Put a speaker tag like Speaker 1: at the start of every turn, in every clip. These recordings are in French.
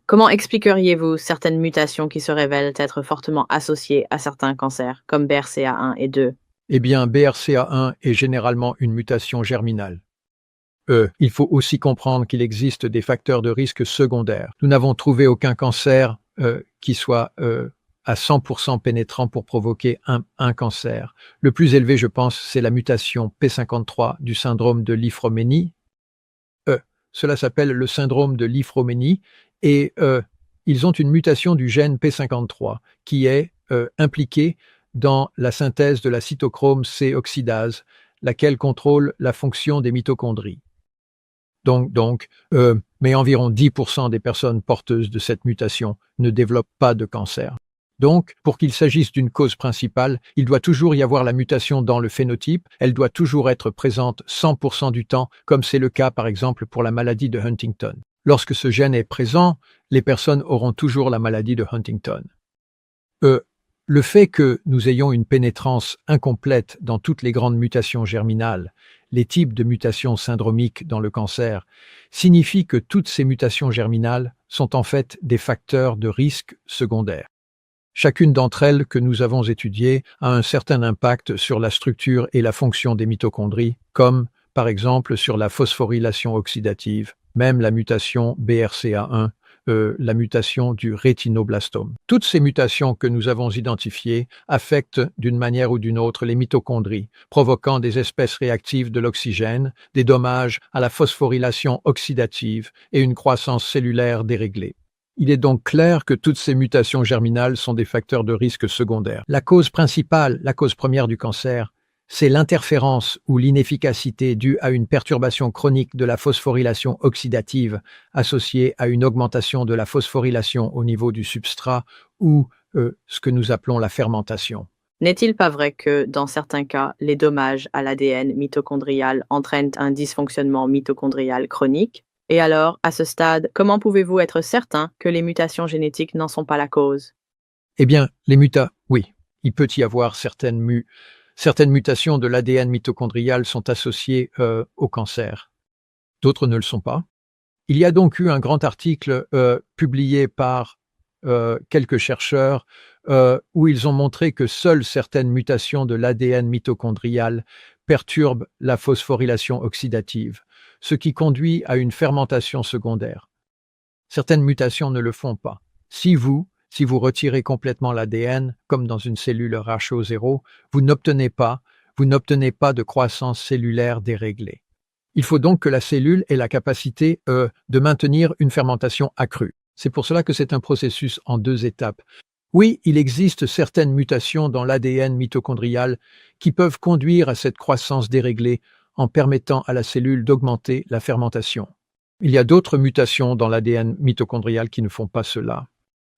Speaker 1: Comment expliqueriez-vous certaines mutations qui se révèlent être fortement associées à certains cancers, comme BRCA1 et 2?
Speaker 2: Eh bien, BRCA1 est généralement une mutation germinale. Il faut aussi comprendre qu'il existe des facteurs de risque secondaires. Nous n'avons trouvé aucun cancer qui soit à 100% pénétrant pour provoquer un cancer. Le plus élevé, je pense, c'est la mutation P53 du syndrome de Li-Fraumeni. Cela s'appelle le syndrome de Li-Fraumeni et ils ont une mutation du gène P53 qui est impliquée dans la synthèse de la cytochrome C oxydase, laquelle contrôle la fonction des mitochondries. Mais environ 10% des personnes porteuses de cette mutation ne développent pas de cancer. Donc, pour qu'il s'agisse d'une cause principale, il doit toujours y avoir la mutation dans le phénotype, elle doit toujours être présente 100% du temps, comme c'est le cas par exemple pour la maladie de Huntington. Lorsque ce gène est présent, les personnes auront toujours la maladie de Huntington. Le fait que nous ayons une pénétrance incomplète dans toutes les grandes mutations germinales, les types de mutations syndromiques dans le cancer, signifie que toutes ces mutations germinales sont en fait des facteurs de risque secondaires. Chacune d'entre elles que nous avons étudiées a un certain impact sur la structure et la fonction des mitochondries, comme par exemple sur la phosphorylation oxydative, même la mutation BRCA1, la mutation du rétinoblastome. Toutes ces mutations que nous avons identifiées affectent d'une manière ou d'une autre les mitochondries, provoquant des espèces réactives de l'oxygène, des dommages à la phosphorylation oxydative et une croissance cellulaire déréglée. Il est donc clair que toutes ces mutations germinales sont des facteurs de risque secondaires. La cause principale, la cause première du cancer, c'est l'interférence ou l'inefficacité due à une perturbation chronique de la phosphorylation oxydative associée à une augmentation de la phosphorylation au niveau du substrat ou ce que nous appelons la fermentation.
Speaker 1: N'est-il pas vrai que, dans certains cas, les dommages à l'ADN mitochondrial entraînent un dysfonctionnement mitochondrial chronique? Et alors, à ce stade, comment pouvez-vous être certain que les mutations génétiques n'en sont pas la cause?
Speaker 2: Eh bien, oui, il peut y avoir certaines mutations de l'ADN mitochondrial sont associées au cancer. D'autres ne le sont pas. Il y a donc eu un grand article publié par quelques chercheurs où ils ont montré que seules certaines mutations de l'ADN mitochondrial perturbent la phosphorylation oxydative, ce qui conduit à une fermentation secondaire. Certaines mutations ne le font pas. Si vous retirez complètement l'ADN, comme dans une cellule RHO0, vous n'obtenez pas de croissance cellulaire déréglée. Il faut donc que la cellule ait la capacité de maintenir une fermentation accrue. C'est pour cela que c'est un processus en 2 étapes. Oui, il existe certaines mutations dans l'ADN mitochondrial qui peuvent conduire à cette croissance déréglée en permettant à la cellule d'augmenter la fermentation. Il y a d'autres mutations dans l'ADN mitochondrial qui ne font pas cela.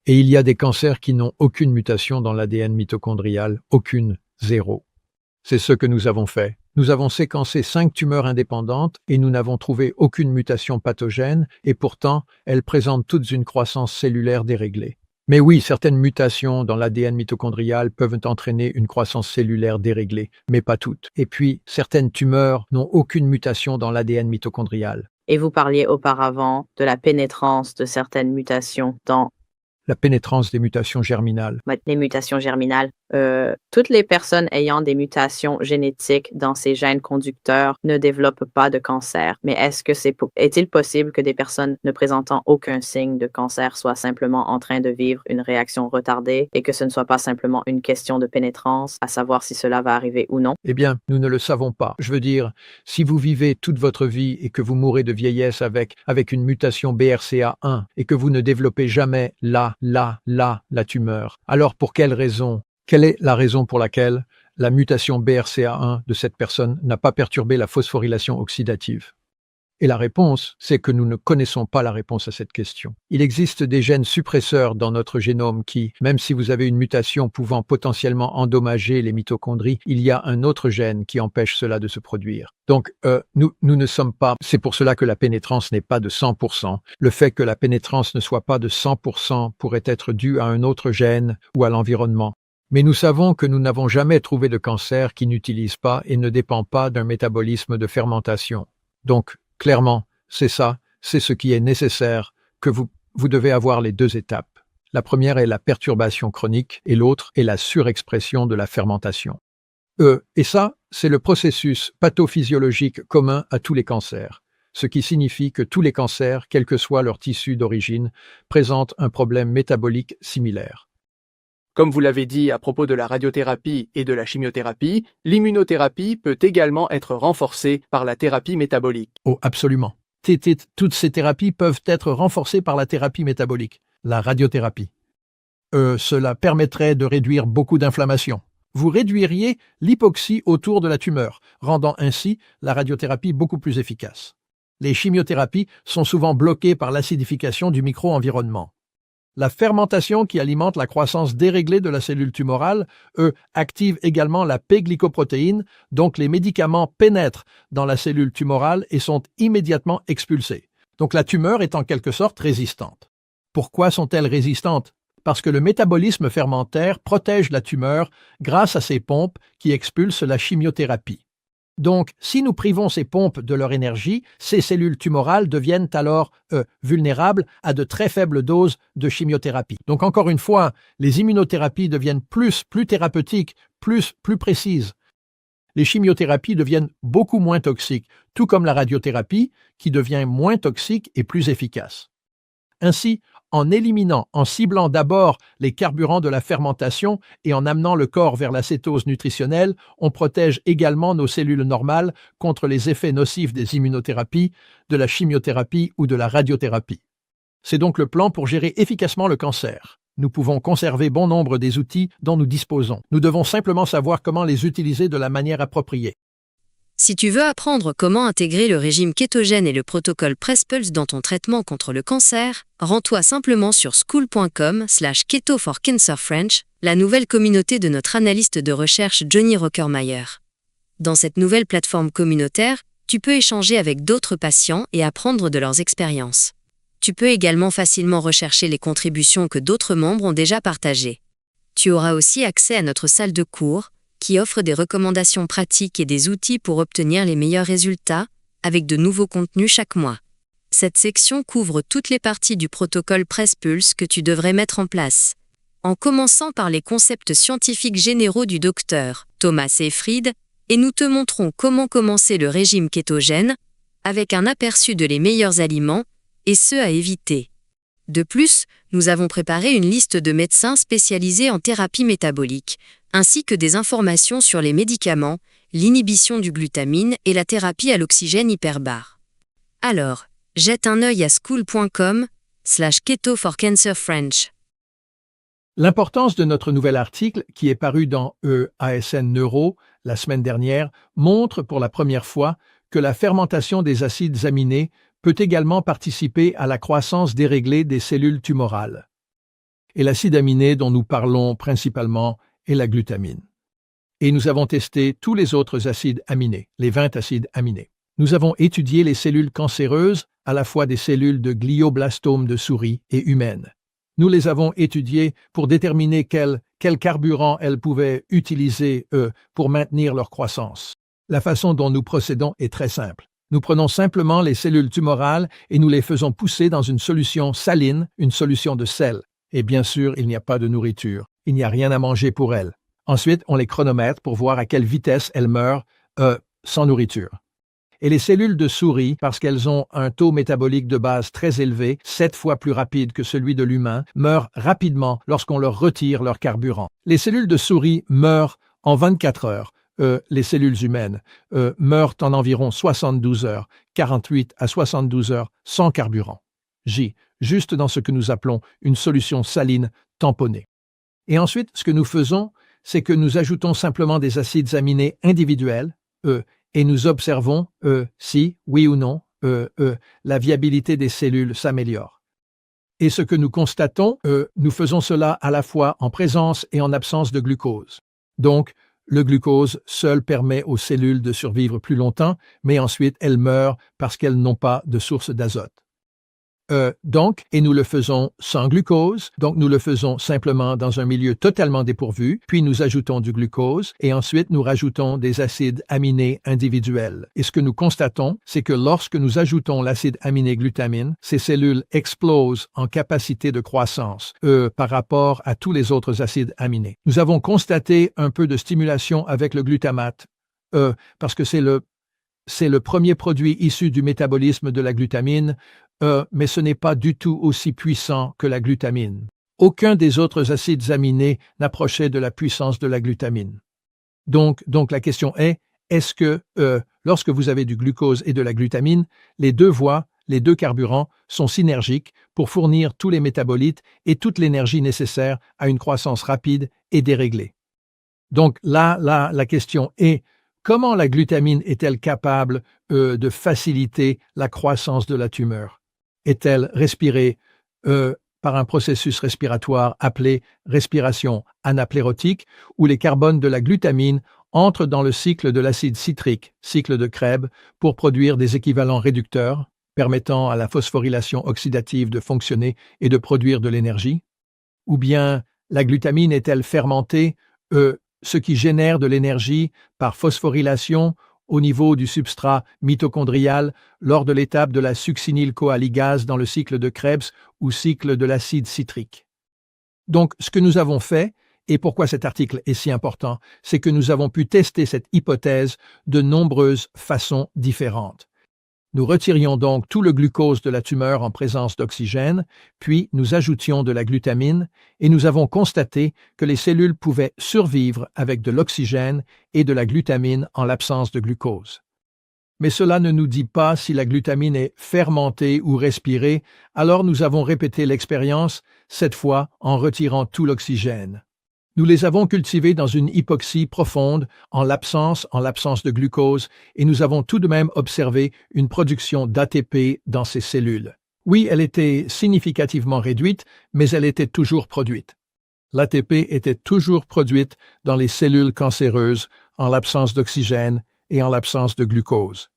Speaker 2: Et il y a des cancers qui n'ont aucune mutation dans l'ADN mitochondrial, aucune, zéro. C'est ce que nous avons fait. Nous avons séquencé 5 tumeurs indépendantes et nous n'avons trouvé aucune mutation pathogène et pourtant, elles présentent toutes une croissance cellulaire déréglée. Mais oui, certaines mutations dans l'ADN mitochondrial peuvent entraîner une croissance cellulaire déréglée, mais pas toutes. Et puis, certaines tumeurs n'ont aucune mutation dans l'ADN mitochondrial.
Speaker 1: Et vous parliez auparavant de la pénétrance de certaines mutations dans
Speaker 2: La pénétrance des mutations germinales.
Speaker 1: les mutations germinales. Toutes les personnes ayant des mutations génétiques dans ces gènes conducteurs ne développent pas de cancer. Mais est-il possible que des personnes ne présentant aucun signe de cancer soient simplement en train de vivre une réaction retardée et que ce ne soit pas simplement une question de pénétrance, à savoir si cela va arriver ou non?
Speaker 2: Eh bien, nous ne le savons pas. Je veux dire, si vous vivez toute votre vie et que vous mourrez de vieillesse avec une mutation BRCA1 et que vous ne développez jamais la tumeur, alors pour quelle raison? Quelle est la raison pour laquelle la mutation BRCA1 de cette personne n'a pas perturbé la phosphorylation oxydative? Et la réponse, c'est que nous ne connaissons pas la réponse à cette question. Il existe des gènes suppresseurs dans notre génome qui, même si vous avez une mutation pouvant potentiellement endommager les mitochondries, il y a un autre gène qui empêche cela de se produire. Donc, nous ne sommes pas... C'est pour cela que la pénétrance n'est pas de 100%. Le fait que la pénétrance ne soit pas de 100% pourrait être dû à un autre gène ou à l'environnement. Mais nous savons que nous n'avons jamais trouvé de cancer qui n'utilise pas et ne dépend pas d'un métabolisme de fermentation. Donc, clairement, c'est ce qui est nécessaire que vous vous devez avoir les deux étapes. La première est la perturbation chronique et l'autre est la surexpression de la fermentation. Et ça, c'est le processus pathophysiologique commun à tous les cancers, ce qui signifie que tous les cancers, quel que soit leur tissu d'origine, présentent un problème métabolique similaire.
Speaker 3: Comme vous l'avez dit à propos de la radiothérapie et de la chimiothérapie, l'immunothérapie peut également être renforcée par la thérapie métabolique.
Speaker 2: Oh, absolument. Toutes ces thérapies peuvent être renforcées par la thérapie métabolique, la radiothérapie. Cela permettrait de réduire beaucoup d'inflammation. Vous réduiriez l'hypoxie autour de la tumeur, rendant ainsi la radiothérapie beaucoup plus efficace. Les chimiothérapies sont souvent bloquées par l'acidification du micro-environnement. La fermentation qui alimente la croissance déréglée de la cellule tumorale, active également la P-glycoprotéine, donc les médicaments pénètrent dans la cellule tumorale et sont immédiatement expulsés. Donc la tumeur est en quelque sorte résistante. Pourquoi sont-elles résistantes? Parce que le métabolisme fermentaire protège la tumeur grâce à ces pompes qui expulsent la chimiothérapie. Donc, si nous privons ces pompes de leur énergie, ces cellules tumorales deviennent alors vulnérables à de très faibles doses de chimiothérapie. Donc, encore une fois, les immunothérapies deviennent plus thérapeutiques, plus précises. Les chimiothérapies deviennent beaucoup moins toxiques, tout comme la radiothérapie, qui devient moins toxique et plus efficace. Ainsi, en ciblant d'abord les carburants de la fermentation et en amenant le corps vers la cétose nutritionnelle, on protège également nos cellules normales contre les effets nocifs des immunothérapies, de la chimiothérapie ou de la radiothérapie. C'est donc le plan pour gérer efficacement le cancer. Nous pouvons conserver bon nombre des outils dont nous disposons. Nous devons simplement savoir comment les utiliser de la manière appropriée.
Speaker 4: Si tu veux apprendre comment intégrer le régime kétogène et le protocole PressPulse dans ton traitement contre le cancer, rends-toi simplement sur school.com/keto4cancerfrench, la nouvelle communauté de notre analyste de recherche Johnny Rockermeyer. Dans cette nouvelle plateforme communautaire, tu peux échanger avec d'autres patients et apprendre de leurs expériences. Tu peux également facilement rechercher les contributions que d'autres membres ont déjà partagées. Tu auras aussi accès à notre salle de cours, qui offre des recommandations pratiques et des outils pour obtenir les meilleurs résultats, avec de nouveaux contenus chaque mois. Cette section couvre toutes les parties du protocole PressPulse que tu devrais mettre en place. En commençant par les concepts scientifiques généraux du docteur Thomas Seyfried, et nous te montrons comment commencer le régime kétogène, avec un aperçu de les meilleurs aliments, et ceux à éviter. De plus, nous avons préparé une liste de médecins spécialisés en thérapie métabolique, ainsi que des informations sur les médicaments, l'inhibition du glutamine et la thérapie à l'oxygène hyperbare. Alors, jette un œil à school.com/keto4cancerfrench.
Speaker 2: L'importance de notre nouvel article, qui est paru dans ASN Neuro la semaine dernière, montre pour la première fois que la fermentation des acides aminés peut également participer à la croissance déréglée des cellules tumorales. Et l'acide aminé dont nous parlons principalement est la glutamine. Et nous avons testé tous les autres acides aminés, les 20 acides aminés. Nous avons étudié les cellules cancéreuses, à la fois des cellules de glioblastomes de souris et humaines. Nous les avons étudiées pour déterminer quel carburant elles pouvaient utiliser, pour maintenir leur croissance. La façon dont nous procédons est très simple. Nous prenons simplement les cellules tumorales et nous les faisons pousser dans une solution saline, une solution de sel. Et bien sûr, il n'y a pas de nourriture. Il n'y a rien à manger pour elles. Ensuite, on les chronomètre pour voir à quelle vitesse elles meurent sans nourriture. Et les cellules de souris, parce qu'elles ont un taux métabolique de base très élevé, 7 fois plus rapide que celui de l'humain, meurent rapidement lorsqu'on leur retire leur carburant. Les cellules de souris meurent en 24 heures. Les cellules humaines meurent en environ 72 heures, 48 à 72 heures sans carburant. Juste dans ce que nous appelons une solution saline tamponnée. Et ensuite, ce que nous faisons, c'est que nous ajoutons simplement des acides aminés individuels, et nous observons si, oui ou non, la viabilité des cellules s'améliore. Et ce que nous constatons, nous faisons cela à la fois en présence et en absence de glucose. Donc, le glucose seul permet aux cellules de survivre plus longtemps, mais ensuite elles meurent parce qu'elles n'ont pas de source d'azote. Et nous le faisons sans glucose, donc nous le faisons simplement dans un milieu totalement dépourvu, puis nous ajoutons du glucose et ensuite nous rajoutons des acides aminés individuels. Et ce que nous constatons, c'est que lorsque nous ajoutons l'acide aminé glutamine, ces cellules explosent en capacité de croissance par rapport à tous les autres acides aminés. Nous avons constaté un peu de stimulation avec le glutamate parce que c'est le premier produit issu du métabolisme de la glutamine, mais ce n'est pas du tout aussi puissant que la glutamine. Aucun des autres acides aminés n'approchait de la puissance de la glutamine. Donc la question est, est-ce que lorsque vous avez du glucose et de la glutamine, les deux voies, les deux carburants sont synergiques pour fournir tous les métabolites et toute l'énergie nécessaire à une croissance rapide et déréglée? Donc là, la question est, comment la glutamine est-elle capable de faciliter la croissance de la tumeur? Est-elle respirée par un processus respiratoire appelé respiration anaplérotique, où les carbones de la glutamine entrent dans le cycle de l'acide citrique, cycle de Krebs, pour produire des équivalents réducteurs, permettant à la phosphorylation oxydative de fonctionner et de produire de l'énergie? Ou bien la glutamine est-elle fermentée, ce qui génère de l'énergie par phosphorylation au niveau du substrat mitochondrial lors de l'étape de la succinyl-CoA ligase dans le cycle de Krebs ou cycle de l'acide citrique. Donc, ce que nous avons fait, et pourquoi cet article est si important, c'est que nous avons pu tester cette hypothèse de nombreuses façons différentes. Nous retirions donc tout le glucose de la tumeur en présence d'oxygène, puis nous ajoutions de la glutamine, et nous avons constaté que les cellules pouvaient survivre avec de l'oxygène et de la glutamine en l'absence de glucose. Mais cela ne nous dit pas si la glutamine est fermentée ou respirée, alors nous avons répété l'expérience, cette fois en retirant tout l'oxygène. Nous les avons cultivés dans une hypoxie profonde, en l'absence de glucose, et nous avons tout de même observé une production d'ATP dans ces cellules. Oui, elle était significativement réduite, mais elle était toujours produite. L'ATP était toujours produite dans les cellules cancéreuses, en l'absence d'oxygène et en l'absence de glucose.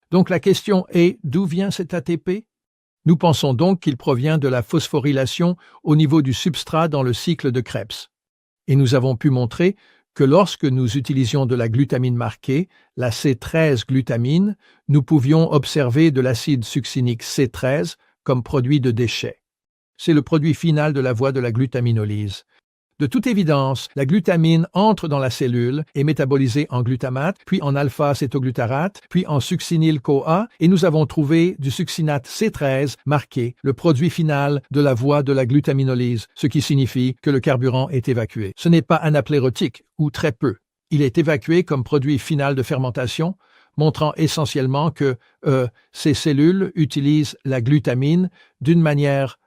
Speaker 2: Donc la question est, d'où vient cet ATP? Nous pensons donc qu'il provient de la phosphorylation au niveau du substrat dans le cycle de Krebs. Et nous avons pu montrer que lorsque nous utilisions de la glutamine marquée, la C13-glutamine, nous pouvions observer de l'acide succinique C13 comme produit de déchet. C'est le produit final de la voie de la glutaminolyse. De toute évidence, la glutamine entre dans la cellule, est métabolisée en glutamate, puis en alpha-acétoglutarate, puis en succinyl-CoA, et nous avons trouvé du succinate C13 marqué, le produit final de la voie de la glutaminolyse, ce qui signifie que le carburant est évacué. Ce n'est pas anaplérotique, ou très peu. Il est évacué comme produit final de fermentation, montrant essentiellement que ces cellules utilisent la glutamine d'une manière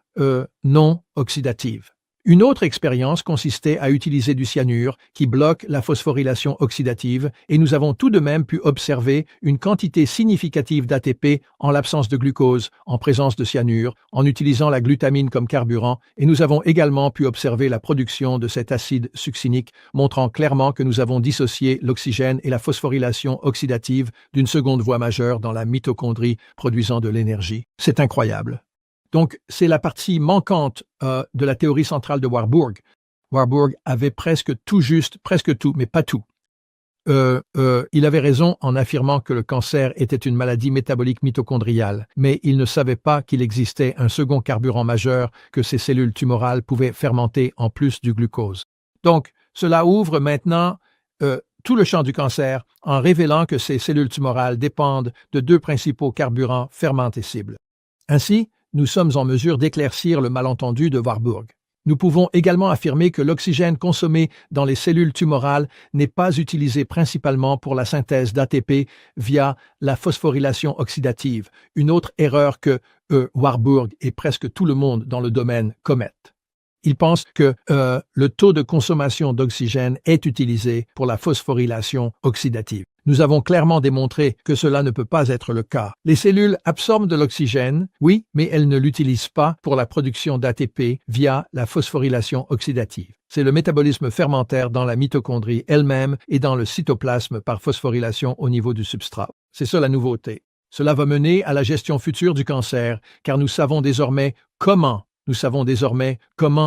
Speaker 2: non oxydative. Une autre expérience consistait à utiliser du cyanure qui bloque la phosphorylation oxydative et nous avons tout de même pu observer une quantité significative d'ATP en l'absence de glucose en présence de cyanure en utilisant la glutamine comme carburant et nous avons également pu observer la production de cet acide succinique montrant clairement que nous avons dissocié l'oxygène et la phosphorylation oxydative d'une seconde voie majeure dans la mitochondrie produisant de l'énergie. C'est incroyable. Donc, c'est la partie manquante de la théorie centrale de Warburg. Warburg avait presque tout, mais pas tout. Il avait raison en affirmant que le cancer était une maladie métabolique mitochondriale, mais il ne savait pas qu'il existait un second carburant majeur que ces cellules tumorales pouvaient fermenter en plus du glucose. Donc, cela ouvre maintenant tout le champ du cancer en révélant que ces cellules tumorales dépendent de deux principaux carburants fermentescibles. Ainsi, nous sommes en mesure d'éclaircir le malentendu de Warburg. Nous pouvons également affirmer que l'oxygène consommé dans les cellules tumorales n'est pas utilisé principalement pour la synthèse d'ATP via la phosphorylation oxydative, une autre erreur que Warburg et presque tout le monde dans le domaine commettent. Ils pensent que le taux de consommation d'oxygène est utilisé pour la phosphorylation oxydative. Nous avons clairement démontré que cela ne peut pas être le cas. Les cellules absorbent de l'oxygène, oui, mais elles ne l'utilisent pas pour la production d'ATP via la phosphorylation oxydative. C'est le métabolisme fermentaire dans la mitochondrie elle-même et dans le cytoplasme par phosphorylation au niveau du substrat. C'est ça la nouveauté. Cela va mener à la gestion future du cancer, car nous savons désormais comment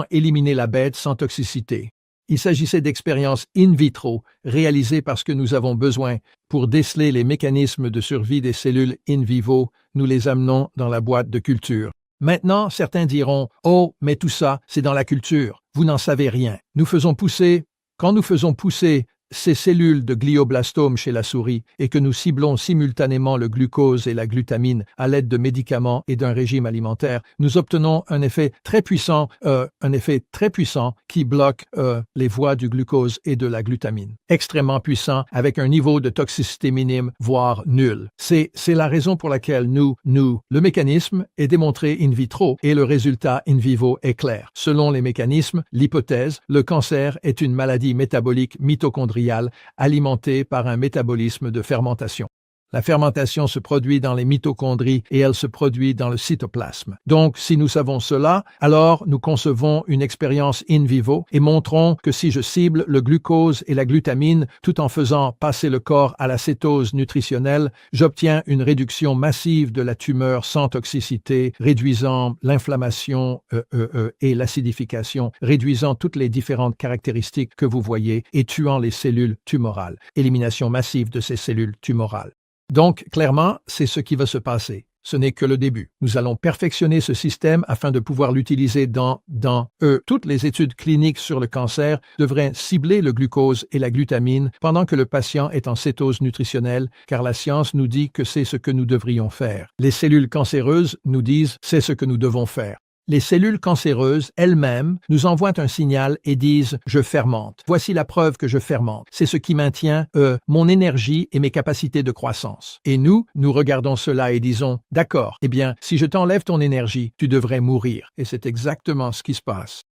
Speaker 2: éliminer la bête sans toxicité. Il s'agissait d'expériences in vitro réalisées parce que nous avons besoin pour déceler les mécanismes de survie des cellules in vivo, nous les amenons dans la boîte de culture. Maintenant, certains diront « Oh, mais tout ça, c'est dans la culture. Vous n'en savez rien. » Quand nous faisons pousser ces cellules de glioblastome chez la souris et que nous ciblons simultanément le glucose et la glutamine à l'aide de médicaments et d'un régime alimentaire, nous obtenons un effet très puissant qui bloque les voies du glucose et de la glutamine. Extrêmement puissant avec un niveau de toxicité minime, voire nul. C'est la raison pour laquelle le mécanisme est démontré in vitro et le résultat in vivo est clair. Selon les mécanismes, l'hypothèse, le cancer est une maladie métabolique mitochondriale alimentée par un métabolisme de fermentation. La fermentation se produit dans les mitochondries et elle se produit dans le cytoplasme. Donc, si nous savons cela, alors nous concevons une expérience in vivo et montrons que si je cible le glucose et la glutamine tout en faisant passer le corps à la cétose nutritionnelle, j'obtiens une réduction massive de la tumeur sans toxicité, réduisant l'inflammation et l'acidification, réduisant toutes les différentes caractéristiques que vous voyez et tuant les cellules tumorales. Élimination massive de ces cellules tumorales. Donc, clairement, c'est ce qui va se passer. Ce n'est que le début. Nous allons perfectionner ce système afin de pouvoir l'utiliser dans toutes les études cliniques sur le cancer devraient cibler le glucose et la glutamine pendant que le patient est en cétose nutritionnelle, car la science nous dit que c'est ce que nous devrions faire. Les cellules cancéreuses nous disent c'est ce que nous devons faire. Les cellules cancéreuses elles-mêmes nous envoient un signal et disent « je fermente ». Voici la preuve que je fermente. C'est ce qui maintient mon énergie et mes capacités de croissance. Et nous regardons cela et disons « d'accord, eh bien, si je t'enlève ton énergie, tu devrais mourir ». Et c'est exactement ce qui se passe.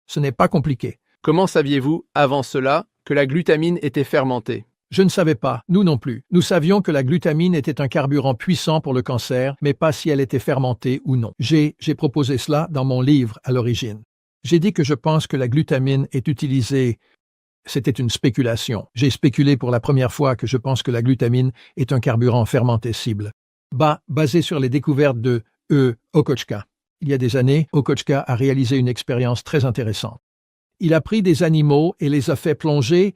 Speaker 2: Ce n'est pas compliqué.
Speaker 3: Comment saviez-vous, avant cela, que la glutamine était fermentée?
Speaker 2: Je ne savais pas, nous non plus. Nous savions que la glutamine était un carburant puissant pour le cancer, mais pas si elle était fermentée ou non. J'ai proposé cela dans mon livre à l'origine. J'ai dit que je pense que la glutamine est utilisée. C'était une spéculation. J'ai spéculé pour la première fois que je pense que la glutamine est un carburant fermentescible. Basé sur les découvertes de Okochka. Il y a des années, Okochka a réalisé une expérience très intéressante. Il a pris des animaux et les a fait plonger,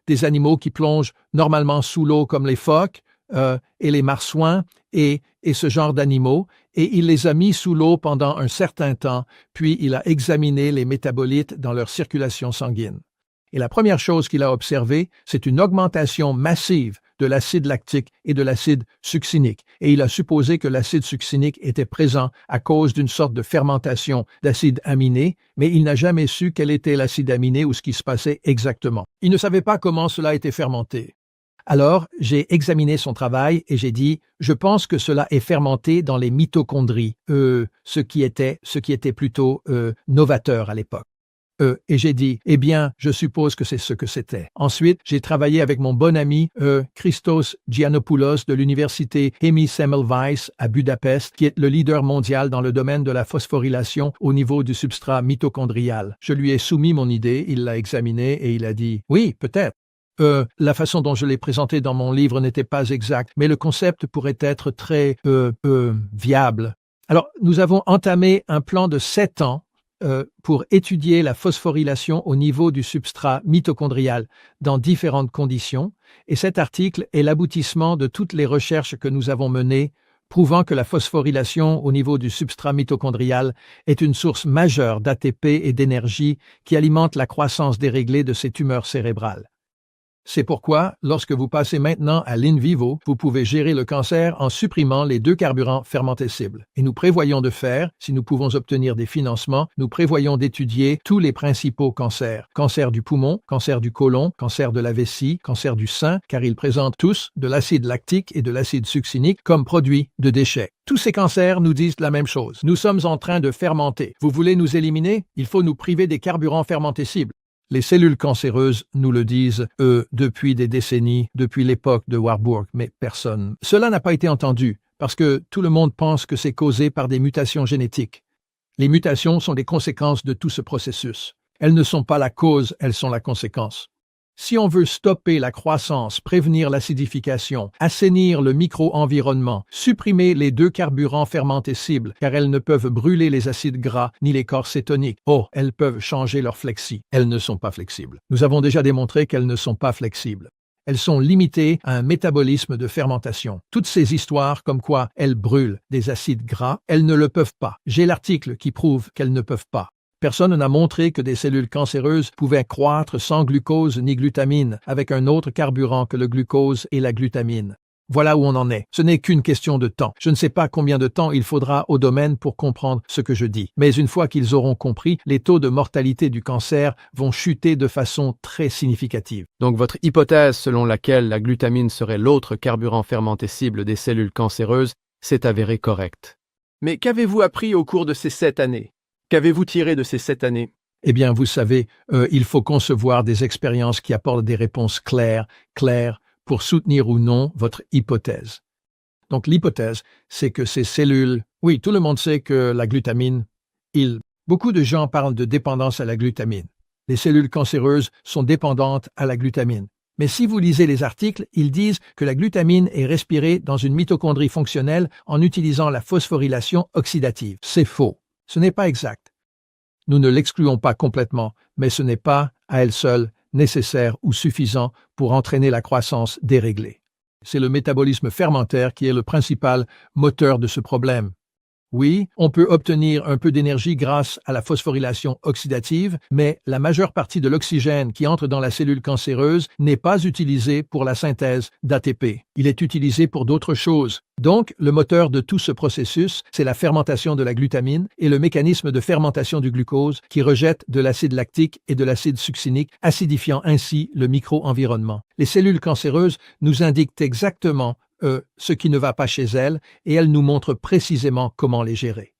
Speaker 2: des animaux qui plongent normalement sous l'eau comme les phoques et les marsouins et ce genre d'animaux, et il les a mis sous l'eau pendant un certain temps, puis il a examiné les métabolites dans leur circulation sanguine. Et la première chose qu'il a observée, c'est une augmentation massive de l'acide lactique et de l'acide succinique. Et il a supposé que l'acide succinique était présent à cause d'une sorte de fermentation d'acide aminé, mais il n'a jamais su quel était l'acide aminé ou ce qui se passait exactement. Il ne savait pas comment cela était fermenté. Alors, j'ai examiné son travail et j'ai dit « Je pense que cela est fermenté dans les mitochondries », ce qui était plutôt novateur à l'époque. Et j'ai dit, eh bien, je suppose que c'est ce que c'était. Ensuite, j'ai travaillé avec mon bon ami Christos Giannopoulos de l'université Emi Semmelweis à Budapest, qui est le leader mondial dans le domaine de la phosphorylation au niveau du substrat mitochondrial. Je lui ai soumis mon idée, il l'a examinée et il a dit, oui, peut-être. La façon dont je l'ai présenté dans mon livre n'était pas exacte, mais le concept pourrait être très viable. Alors, nous avons entamé un plan de 7 ans pour étudier la phosphorylation au niveau du substrat mitochondrial dans différentes conditions, et cet article est l'aboutissement de toutes les recherches que nous avons menées, prouvant que la phosphorylation au niveau du substrat mitochondrial est une source majeure d'ATP et d'énergie qui alimente la croissance déréglée de ces tumeurs cérébrales. C'est pourquoi, lorsque vous passez maintenant à l'in vivo, vous pouvez gérer le cancer en supprimant les 2 carburants fermentescibles. Et nous prévoyons de faire, si nous pouvons obtenir des financements, nous prévoyons d'étudier tous les principaux cancers. Cancer du poumon, cancer du côlon, cancer de la vessie, cancer du sein, car ils présentent tous de l'acide lactique et de l'acide succinique comme produits de déchets. Tous ces cancers nous disent la même chose. Nous sommes en train de fermenter. Vous voulez nous éliminer? Il faut nous priver des carburants fermentescibles. Les cellules cancéreuses nous le disent, depuis des décennies, depuis l'époque de Warburg, mais personne. Cela n'a pas été entendu, parce que tout le monde pense que c'est causé par des mutations génétiques. Les mutations sont des conséquences de tout ce processus. Elles ne sont pas la cause, elles sont la conséquence. Si on veut stopper la croissance, prévenir l'acidification, assainir le micro-environnement, supprimer les 2 carburants fermentescibles, car elles ne peuvent brûler les acides gras ni les corps cétoniques. Oh, elles peuvent changer leur flexie. Elles ne sont pas flexibles. Nous avons déjà démontré qu'elles ne sont pas flexibles. Elles sont limitées à un métabolisme de fermentation. Toutes ces histoires comme quoi elles brûlent des acides gras, elles ne le peuvent pas. J'ai l'article qui prouve qu'elles ne peuvent pas. Personne n'a montré que des cellules cancéreuses pouvaient croître sans glucose ni glutamine, avec un autre carburant que le glucose et la glutamine. Voilà où on en est. Ce n'est qu'une question de temps. Je ne sais pas combien de temps il faudra au domaine pour comprendre ce que je dis. Mais une fois qu'ils auront compris, les taux de mortalité du cancer vont chuter de façon très significative.
Speaker 3: Donc votre hypothèse selon laquelle la glutamine serait l'autre carburant fermentescible des cellules cancéreuses s'est avérée correcte. Mais qu'avez-vous appris au cours de ces 7 années? Qu'avez-vous tiré de ces 7 années?
Speaker 2: Eh bien, vous savez, il faut concevoir des expériences qui apportent des réponses claires, pour soutenir ou non votre hypothèse. Donc l'hypothèse, c'est que ces cellules... Oui, tout le monde sait que la glutamine, beaucoup de gens parlent de dépendance à la glutamine. Les cellules cancéreuses sont dépendantes à la glutamine. Mais si vous lisez les articles, ils disent que la glutamine est respirée dans une mitochondrie fonctionnelle en utilisant la phosphorylation oxydative. C'est faux. Ce n'est pas exact. Nous ne l'excluons pas complètement, mais ce n'est pas, à elle seule, nécessaire ou suffisant pour entraîner la croissance déréglée. C'est le métabolisme fermentaire qui est le principal moteur de ce problème. Oui, on peut obtenir un peu d'énergie grâce à la phosphorylation oxydative, mais la majeure partie de l'oxygène qui entre dans la cellule cancéreuse n'est pas utilisée pour la synthèse d'ATP. Il est utilisé pour d'autres choses. Donc, le moteur de tout ce processus, c'est la fermentation de la glutamine et le mécanisme de fermentation du glucose qui rejette de l'acide lactique et de l'acide succinique, acidifiant ainsi le micro-environnement. Les cellules cancéreuses nous indiquent exactement ce qui ne va pas chez elles et elles nous montrent précisément comment les gérer.